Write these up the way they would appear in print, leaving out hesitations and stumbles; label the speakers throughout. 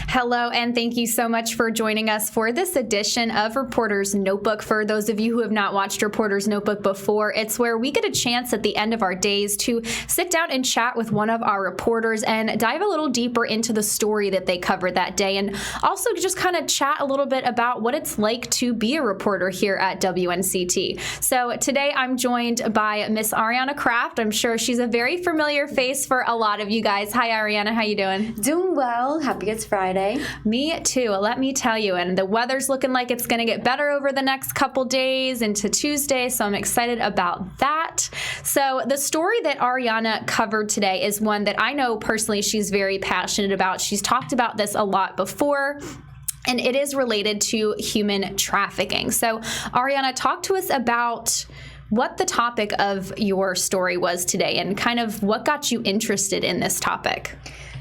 Speaker 1: Hello, and thank you so much for joining us for this edition of Reporter's Notebook. For those of you who have not watched Reporter's Notebook before, it's where we get a chance at the end of our days to sit down and chat with one of our reporters and dive a little deeper into the story that they covered that day, and also just kind of chat a little bit about what it's like to be a reporter here at WNCT. So today I'm joined by Miss Ariana Kraft. I'm sure she's a very familiar face for a lot of you guys. Hi, Ariana. How you doing?
Speaker 2: Doing well. Happy it's Friday.
Speaker 1: Me too. Let me tell you. And the weather's looking like it's going to get better over the next couple days into Tuesday. So I'm excited about that. So the story that Ariana covered today is one that I know personally she's very passionate about. She's talked about this a lot before, and it is related to human trafficking. So Ariana, talk to us about what the topic of your story was today and kind of what got you interested in this topic.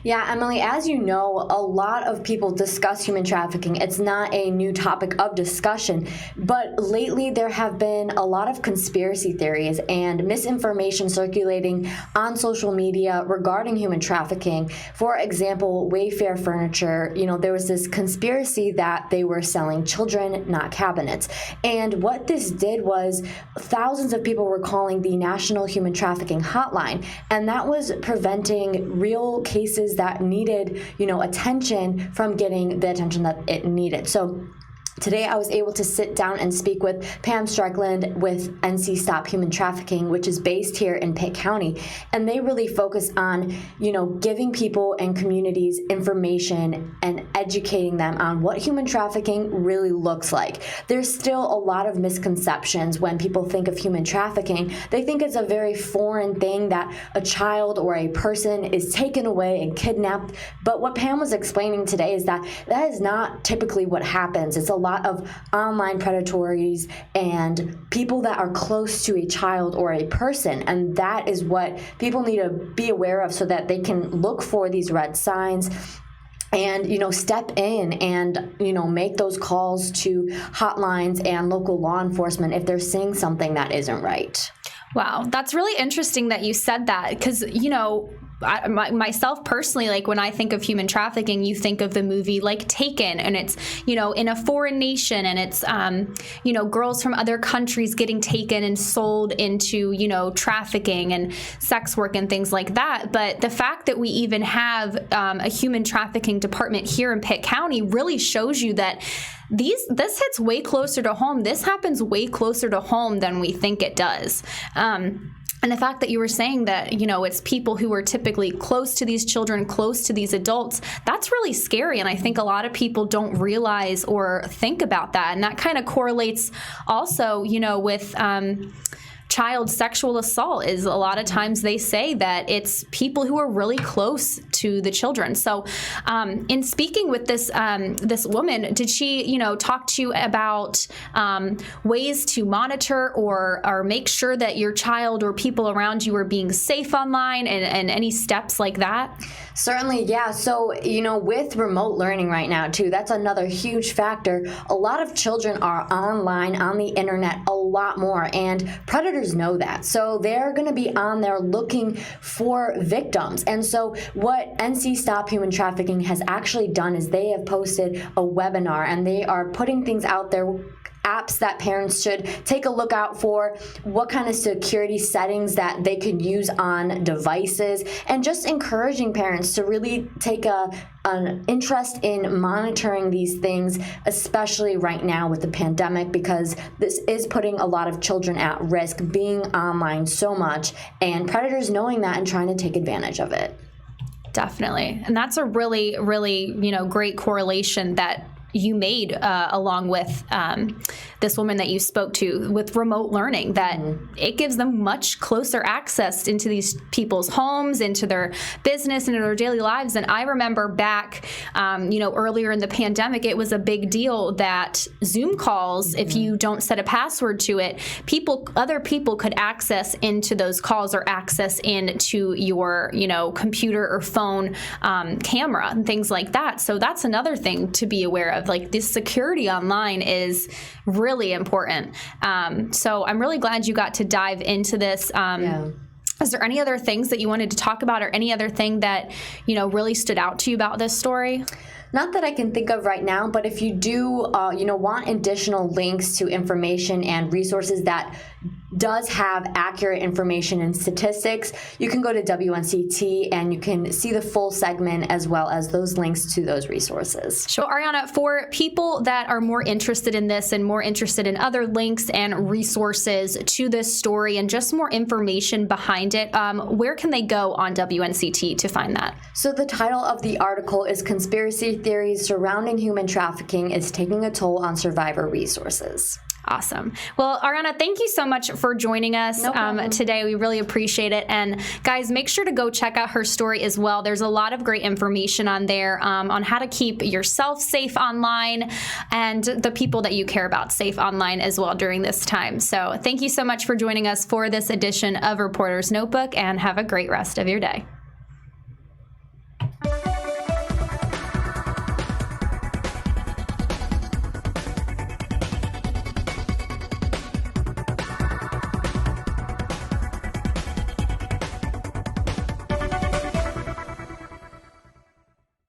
Speaker 2: Yeah, Emily, as you know, a lot of people discuss human trafficking. It's not a new topic of discussion, but lately there have been a lot of conspiracy theories and misinformation circulating on social media regarding human trafficking. For example, Wayfair Furniture, there was this conspiracy that they were selling children, not cabinets. And what this did was thousands of people were calling the National Human Trafficking Hotline, and that was preventing real cases that needed, attention from getting the attention that it needed. So today I was able to sit down and speak with Pam Strickland with NC Stop Human Trafficking, which is based here in Pitt County. And they really focus on, giving people and communities information and educating them on what human trafficking really looks like. There's still a lot of misconceptions when people think of human trafficking. They think it's a very foreign thing that a child or a person is taken away and kidnapped. But what Pam was explaining today is that is not typically what happens. It's a lot of online predatories and people that are close to a child or a person, and that is what people need to be aware of so that they can look for these red signs and step in and make those calls to hotlines and local law enforcement if they're seeing something that isn't right.
Speaker 1: Wow, that's really interesting that you said that, because myself personally, like when I think of human trafficking, you think of the movie like Taken, and it's in a foreign nation, and it's girls from other countries getting taken and sold into trafficking and sex work and things like that. But the fact that we even have a human trafficking department here in Pitt County really shows you that this hits way closer to home. This happens way closer to home than we think it does. And the fact that you were saying that, it's people who are typically close to these children, close to these adults, that's really scary. And I think a lot of people don't realize or think about that. And that kind of correlates also, with child sexual assault. Is a lot of times they say that it's people who are really close to the children. So in speaking with this woman, did she talk to you about ways to monitor or make sure that your child or people around you are being safe online, and any steps like that?
Speaker 2: Certainly, yeah. So, with remote learning right now, too, that's another huge factor. A lot of children are online, on the internet, a lot more, and predators know that. So they're going to be on there looking for victims. And so what NC Stop Human Trafficking has actually done is they have posted a webinar, and they are putting things out there, apps that parents should take a look out for, what kind of security settings that they could use on devices, and just encouraging parents to really take an interest in monitoring these things, especially right now with the pandemic, because this is putting a lot of children at risk being online so much, and predators knowing that and trying to take advantage of it.
Speaker 1: Definitely. And that's a really, really, great correlation that you made along with this woman that you spoke to with remote learning, that it gives them much closer access into these people's homes, into their business, into their daily lives. And I remember back, earlier in the pandemic, it was a big deal that Zoom calls, if you don't set a password to it, other people could access into those calls or access into your, computer or phone camera and things like that. So that's another thing to be aware of. Like, this security online is really important. So I'm really glad you got to dive into this. Is there any other things that you wanted to talk about, or any other thing that, really stood out to you about this story?
Speaker 2: Not that I can think of right now, but if you do, want additional links to information and resources that does have accurate information and statistics, you can go to WNCT and you can see the full segment as well as those links to those resources.
Speaker 1: So Ariana, for people that are more interested in this and more interested in other links and resources to this story and just more information behind it, where can they go on WNCT to find that?
Speaker 2: So the title of the article is Conspiracy Theories Surrounding Human Trafficking is Taking a Toll on Survivor Resources.
Speaker 1: Awesome. Well, Ariana, thank you so much for joining us today. We really appreciate it. And guys, make sure to go check out her story as well. There's a lot of great information on there on how to keep yourself safe online and the people that you care about safe online as well during this time. So thank you so much for joining us for this edition of Reporter's Notebook, and have a great rest of your day.